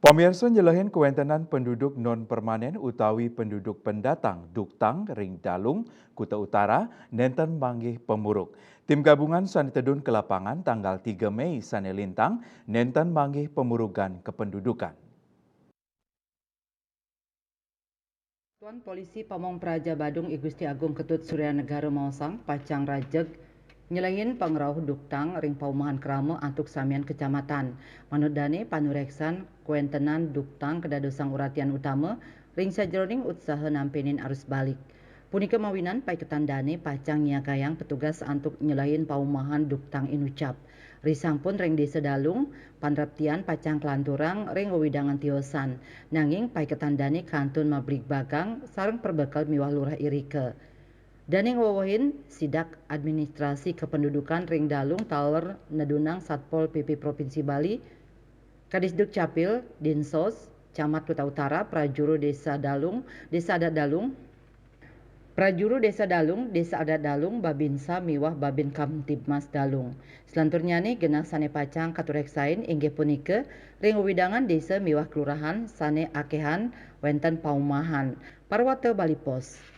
Pamirsa nyelehin kewentenan penduduk non-permanen utawi penduduk pendatang Duktang, Ring Dalung, Kuta Utara, nenten manggih pemuruk. Tim gabungan sani tedun ke lapangan tanggal 3 Mei sani lintang, nenten manggih pemurugan kependudukan. Tuan Polisi Pamong Praja Badung I Gusti Agung Ketut Surya Negara Mausang Pacang Rajeg nyelain pangrauh duktang ring paumahan kerama antuk samian kecamatan. Manut dane panureksan kuentenan duktang kedadosang uratian utama ring sajroning usaha nampenin arus balik. Punika mawinan pai ketandane pacang niagayang petugas antuk nyelain paumahan duktang inucap. Risampun ring desa Dalung, panraptian pacang kelanturang ring wewidangan tiosan. Nanging pai ketandane kantun mabrik bagang sareng perbekal miwah lurah irike. Daning wawahin sidak administrasi kependudukan ring Dalung Tower Nedunang Satpol PP Provinsi Bali, Kadisduk Capil, Dinsos, Camat Kuta Utara, Prajuru Desa Dalung, Desa Adat Dalung, Prajuru Desa Dalung, Desa Adat Dalung, Babinsa miwah Babin Kamtibmas Dalung. Selanturnya nih genah sane pacang katureksain inggih punike ring widangan desa miwah kelurahan sane akehan wenten paumahan. Parwata Bali Pos.